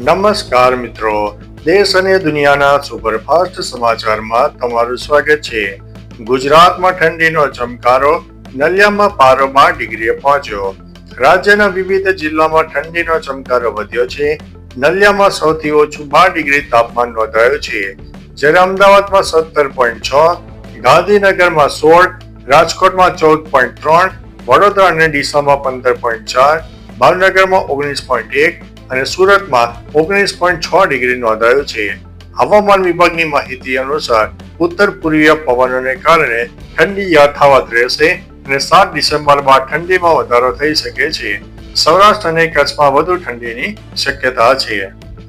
નમસ્કાર મિત્રો, દેશ અને દુનિયાના સુપરફાસ્ટ સમાચારમાં તમારું સ્વાગત છે. ગુજરાતમાં ઠંડીનો ચમકારો, નલિયામાં પારો 12 ડિગ્રીએ પહોંચ્યો. રાજ્યના વિવિધ જિલ્લામાં ઠંડીનો ચમકારો વધ્યો છે. નલિયામાં સૌથી ઓછું 12 ડિગ્રી તાપમાન નોંધાયું છે, જ્યારે અમદાવાદમાં 17.6, ગાંધીનગરમાં 16, રાજકોટમાં 14.3, વડોદરા અને ડીસામાં 15.4, ભાવનગરમાં 19.1 અને સુરતમાં 19.6 ડિગ્રી નોંધાયું છે. હવામાન વિભાગની માહિતી અનુસાર ઉત્તર પૂર્વીય પવનોને કારણે ઠંડી યથાવત રહેશે અને 7 ડિસેમ્બર બાદ ઠંડીમાં વધારો થઈ શકે છે. સૌરાષ્ટ્ર અને કચ્છમાં વધુ ઠંડીની શક્યતા છે.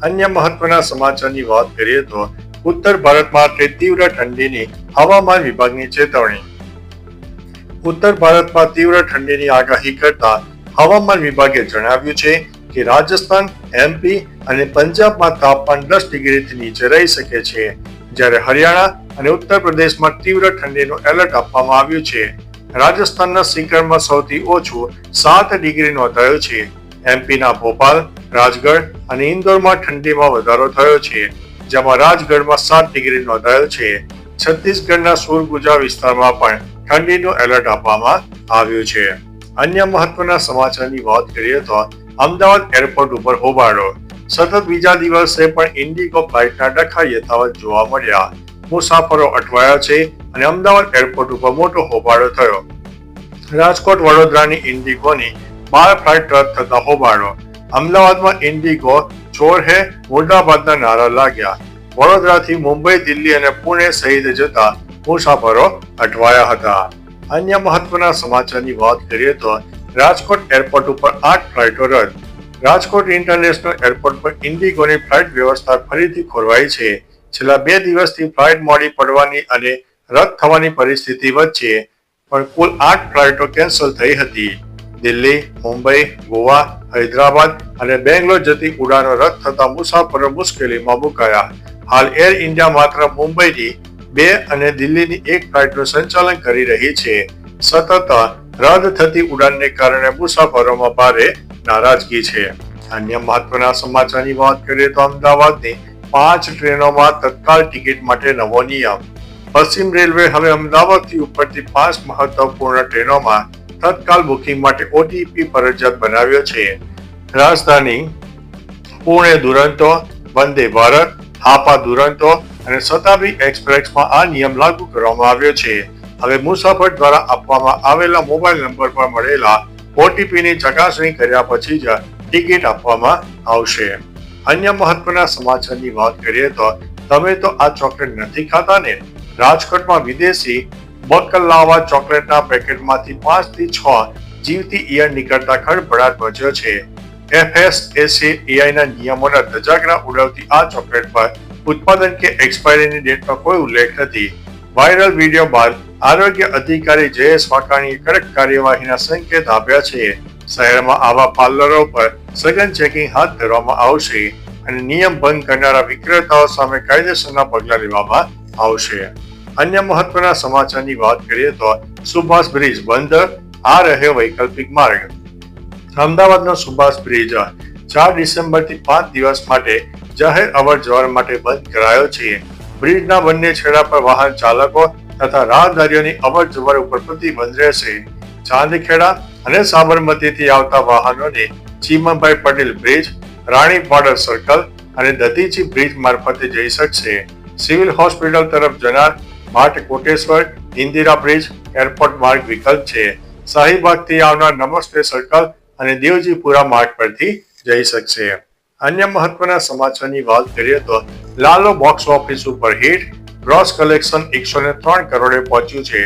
અન્ય મહત્વના સમાચારની વાત કરીએ તો ઉત્તર ભારતમાં તીવ્ર ઠંડીની હવામાન વિભાગની ચેતવણી. ઉત્તર ભારતમાં તીવ્ર ઠંડીની આગાહી કરતા હવામાન વિભાગે જણાવ્યું છે કે રાજસ્થાન, એમપી અને પંજાબમાં તાપમાન 10 ડિગ્રીથી નીચે રહી શકે છે, જ્યારે હરિયાણા અને ઉત્તર પ્રદેશમાં તીવ્ર ઠંડીનું એલર્ટ આપવામાં આવ્યું છે. રાજસ્થાનના સીકરમાં સૌથી ઓછું 7 ડિગ્રી નોંધાયું છે. એમપીના ભોપાલ, રાજગઢ અને ઇન્દોરમાં ઠંડીમાં વધારો થયો છે, જેમાં રાજગઢમાં 7 ડિગ્રી નોંધાયો છે. છત્તીસગઢના સુરગુજા વિસ્તારમાં પણ ઠંડીનું એલર્ટ આપવામાં આવ્યું છે. અન્ય મહત્વના સમાચારની વાત કરીએ તો અમદાવાદ એરપોર્ટ ઉપર હોબાળો. સતત બીજા દિવસે પણ ઇન્ડિગો ફ્લાઇટના ડખા યથાવત જોવા મળ્યા. મુસાફરો અટવાયા છે અને અમદાવાદ એરપોર્ટ ઉપર મોટો હોબાળો થયો. રાજકોટ વડોદરાની ઇન્ડિગોની 12 ફ્લાઇટ રદ થતા હોબાળો. અમદાવાદમાં ઇન્ડિગો ચોર હે મુર્દાબાદના નારા લાગ્યા. વડોદરાથી મુંબઈ, દિલ્હી અને પુણે સહિત જતા મુસાફરો અટવાયા હતા. અન્ય મહત્વના સમાચારની વાત કરીએ તો રાજકોટ એરપોર્ટ ઉપર 8 ફ્લાઇટો રદ. રાજકોટ ઇન્ટરનેશનલ એરપોર્ટ પર ઇન્ડિગોની ફ્લાઇટ વ્યવસ્થા ફરીથી ખોરવાઈ છે. છેલ્લા 2 દિવસથી ફ્લાઇટ મોડી પડવાની અને રદ થવાની પરિસ્થિતિ વચ્ચે પણ કુલ 8 ફ્લાઇટો કેન્સલ થઈ હતી. દિલ્હી, મુંબઈ, ગોવા, હૈદરાબાદ અને બેંગ્લોર જતી ઉડાનો રદ થતા મુસાફરો મુશ્કેલીમાં મુકાયા. હાલ એર ઇન્ડિયા માત્ર મુંબઈની 2 અને દિલ્હીની 1 ફ્લાઇટનું સંચાલન કરી રહી છે. સતત રદ થતી ઉડાનને કારણે મુસાફરોમાં ભારે નારાજગી છે. અન્ય મહત્વના સમાચારની વાત કરીએ તો અમદાવાદની 5 ટ્રેનોમાં તત્કાલ ટિકિટ માટે નવો નિયમ. પશ્ચિમ રેલવે હવે અમદાવાદથી ઉપડતી 5 મહત્વપૂર્ણ ટ્રેનોમાં તત્કાલ બુકિંગ માટે ઓટીપી ફરજિયાત બનાવ્યો છે. રાજધાની, પુણે દુરંતો, વંદે ભારત, હાપા દુરંતો અને શતાબ્દી એક્સપ્રેસમાં આ નિયમ લાગુ કરવામાં આવ્યો છે. હવે મુસાફર દ્વારા આપવામાં આવેલા મોબાઈલ નંબર પર મળેલા ઓટીપીની ચકાસણી કર્યા પછી જ ટિકિટ આપવામાં આવશે. અન્ય મહત્વના સમાચારની વાત કરીએ તો તમે તો આ ચોકલેટ નથી ખાતા ને? રાજકોટમાં વિદેશી બકલાવા ચોકલેટના પેકેટમાંથી 5 થી 6 જીવતી ઈયળ નીકળતા ખળભળાટ મચ્યો છે. FSSAIના નિયમોના ધજાગરા ઉડાવતી આ ચોકલેટ પર ઉત્પાદન કે એક્સપાયરીની ડેટનો કોઈ ઉલ્લેખ નથી. વાયરલ વિડીયો બાદ આરોગ્ય અધિકારી જયેશ વાકાણીએ કડક કાર્યવાહીના સંકેત આપ્યા છે. શહેરમાં આવા પાર્લરો પર સઘન ચેકિંગ હાથ ધરવામાં આવશે અને નિયમ ભંગ કરનારા વિક્રેતાઓ સામે કાયદેસરના પગલાં લેવામાં આવશે. અન્ય મહત્વના સમાચારની વાત કરીએ તો સુભાષ બ્રિજ બંધ, આ રહ્યો વૈકલ્પિક માર્ગ. અમદાવાદનો સુભાષ બ્રિજ 4 ડિસેમ્બરથી 5 દિવસ માટે જાહેર અવર જવર માટે બંધ કરાયો છે. બ્રિજના બંને છેડા પર વાહન ચાલકો તથા રાહદારીઓની અવર જવર ઉપર પ્રતિબંધ રહેશે. ચાંદખેડા અને સાબરમતીથી આવતા વાહનોને ચીમનભાઈ પટેલ બ્રિજ, રાણી બોર્ડર સર્કલ અને દધીચી બ્રિજ મારફતે જઈ શકશે. સિવિલ હોસ્પિટલ તરફ જનાર Mart Koteshwar, Indira bridge, airport માર્ગ વિકલ્પ છે. શાહીબાગથી આવનાર નમસ્તે સર્કલ અને દેવજીપુરા માર્ગ પરથી જઈ શકશે. અન્ય મહત્વના સમાચારની વાત કરીએ તો લાલો બોક્સ ઓફિસ ઉપર હિટ, ગ્રોસ કલેક્શન 103 કરોડે પહોંચ્યું છે.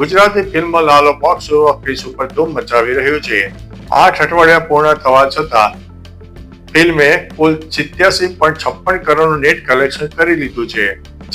Gujarati film Lalo box office ઉપર ધૂમ મચાવી રહ્યું છે. 8 અઠવાડિયા પૂર્ણ થવા છતાં ફિલ્મે કુલ 87.56 કરોડનું નેટ કલેક્શન કરી લીધું છે.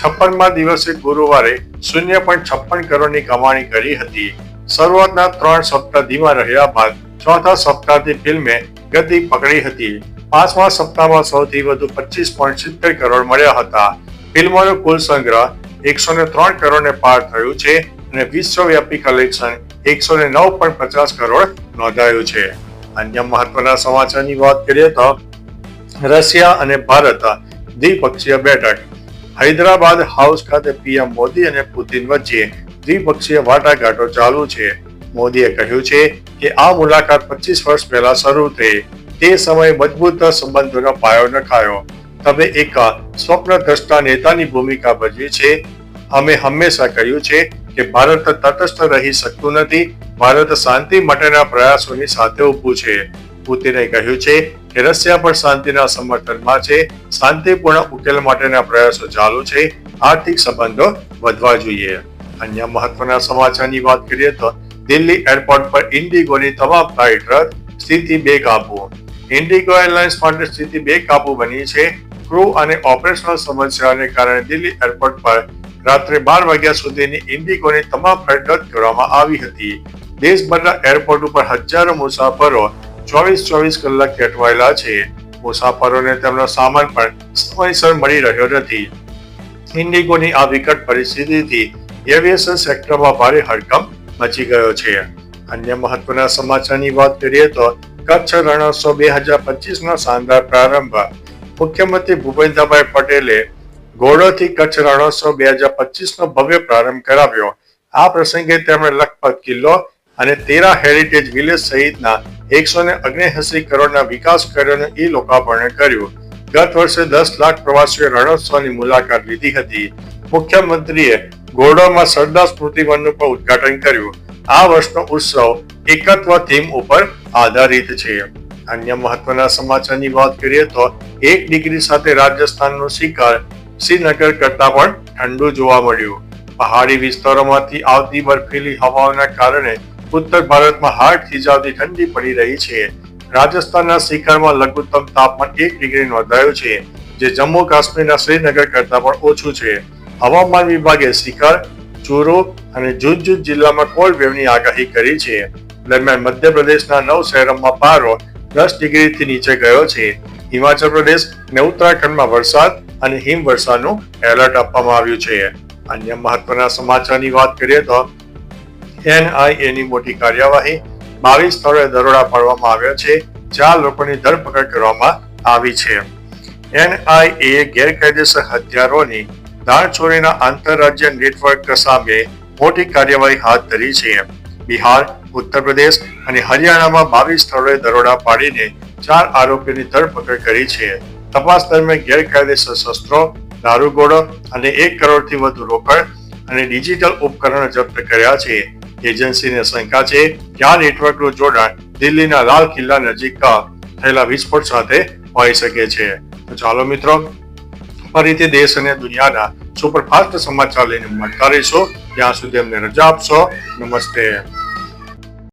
56મા દિવસે ગુરુવારે 0.56 કરોડની કમાણી કરી હતી. શરૂઆતના 3 સપ્તાહ ધીમા રહ્યા બાદ ચોથા સપ્તાહથી ફિલ્મે ગતિ પકડી હતી. 5મા સપ્તાહમાં સૌથી વધુ 25.70 કરોડ મળ્યા હતા. ફિલ્મોનો કુલ સંગ્રહ 103 કરોડને પાર થયું છે અને વિશ્વવ્યાપી કલેક્શન 109.50 કરોડ નોંધાયું છે. અન્ય મહત્વના સમાચારની વાત કરીએ તો રશિયા અને ભારત દ્વિપક્ષીય બેઠક. હૈદરાબાદ હાઉસ ખાતે પીએમ મોદી અને પુતિન વચ્ચે દ્વિપક્ષીય વાટાઘાટો ચાલુ છે. મોદીએ કહ્યું છે કે આ મુલાકાત 25 વર્ષ પહેલા શરૂ થઈ. તે સમયે મજબૂત સંબંધોનો પાયો નખાયો. તમે એક સ્વપ્નદ્રષ્ટા નેતાની ભૂમિકા ભજવી છે. અમે હંમેશા કહ્યું છે કે ભારત તટસ્થ રહી શકતું નથી. ભારત શાંતિ માટેના પ્રયાસોની સાથે ઊભું છે. પુતિને કહ્યું છે કે રશિયા પણ શાંતિના સમર્થનમાં છે. શાંતિપૂર્ણ ઉકેલ માટેના પ્રયાસો ચાલુ છે. આર્થિક સંબંધો વધવા જોઈએ. અન્ય મહત્વના સમાચારની વાત કરીએ તો દિલ્હી એરપોર્ટ પર ઇન્ડિગોની તમામ ફ્લાઇટ રદ, સ્થિતિ બેકાબુ. ઇન્ડિગો એરલાઇન્સ માટે સ્થિતિ બેકાબુ બની છે. ક્રૂ અને ઓપરેશનલ સમસ્યાઓને કારણે દિલ્હી એરપોર્ટ પર રાત્રે 12 વાગ્યા સુધીની ઇન્ડિગોની તમામ ફ્લાઇટ રદ કરવામાં આવી હતી. દેશભરના એરપોર્ટ ઉપર હજારો મુસાફરો 24 કલાક અટવાયેલા છે. મુસાફરોને તેમનો સામાન પણ સમયસર મળી રહ્યો નથી. ઇન્ડિગોની આ વિકટ પરિસ્થિતિથી એવિએશન સેક્ટરમાં ભારે હડકંપ મચી ગયો છે. અન્ય મહત્વના સમાચારની વાત કરીએ તો કચ્છ રણોત્સવ 2025નો શાનદાર પ્રારંભ. મુખ્યમંત્રી ભૂપેન્દ્રભાઈ પટેલે ઘોડોથી કચ્છ રણોત્સવ 2025નો ભવ્ય પ્રારંભ કરાવ્યો. આ પ્રસંગે તેમણે લખપત કિલ્લો અને 13 હેરિટેજ વિલેજ સહિતના 179 કરોડના વિકાસ કાર્યોનું લોકાર્પણ કર્યું. ગત વર્ષે 10 લાખ પ્રવાસીઓએ રણોત્સવની મુલાકાત લીધી હતી. મુખ્યમંત્રીએ ઘોડોમાં સરદાર સ્મૃતિ વનનું પણ ઉદ્ઘાટન કર્યું. આ વર્ષનો ઉત્સવ એકત્વ થીમ ઉપર આધારિત છે. અન્ય મહત્વના સમાચારની વાત કરીએ તો 1 ડિગ્રી સાથે રાજસ્થાનનું શિખર શ્રીનગર કરતા પણ ઠંડુ જોવા મળ્યું. પહાડી વિસ્તારોમાંથી આવતી બર્ફીલી હવાઓના કારણે ઉત્તર ભારતમાં હાડ થીજાવતી ઠંડી પડી રહી છે. રાજસ્થાનના શિખરમાં લઘુત્તમ તાપમાન 1 ડિગ્રી નોંધાયું છે, જે જમ્મુ કાશ્મીરના શ્રીનગર કરતા પણ ઓછું છે. હવામાન વિભાગે શિખર, ચૂરુ અને ઝુંઝુનુ જિલ્લામાં કોલ્ડ વેવની આગાહી કરી છે. દરમિયાન મધ્યપ્રદેશના 9 શહેરોમાં પારો 10 ડિગ્રીથી નીચે ગયો છે. હિમાચલ પ્રદેશ અને ઉત્તરાખંડમાં વરસાદ અને હિમવર્ષાનું એલર્ટ આપવામાં આવ્યું છે. અન્ય મહત્વના સમાચારની વાત કરીએ તો એનઆઈએની મોટી કાર્યવાહી. 22 સ્થળોએ દરોડા પાડવામાં આવ્યા છે. 4 લોકોની ધરપકડ કરવામાં આવી છે. એનઆઈએ ગેરકાયદેસર હથિયારોની દાણચોરીના આંતરરાજ્ય નેટવર્ક સામે મોટી કાર્યવાહી હાથ ધરી છે. બિહાર, ઉત્તર પ્રદેશ અને હરિયાણામાં 22 સ્થળોએ દરોડા પાડીને 4 આરોપીઓની ધરપકડ કરી છે. તપાસ દરમિયાન ગેરકાયદેસર શસ્ત્રો, દારૂગોળો અને 1 કરોડથી વધુ રોકડ અને ડિજિટલ ઉપકરણો જપ્ત કર્યા છે. એજન્સીને શંકા છે કે આ નેટવર્કનું જોડાણ દિલ્હીના લાલ કિલ્લા નજીક થયેલા વિસ્ફોટ સાથે હોઈ શકે છે. તો ચાલો મિત્રો, ફરીથી દેશ અને દુનિયાના સુપરફાસ્ટ સમાચાર લઈને મળતા રહીશું. ત્યાં સુધી અમને રજા આપશો. નમસ્તે.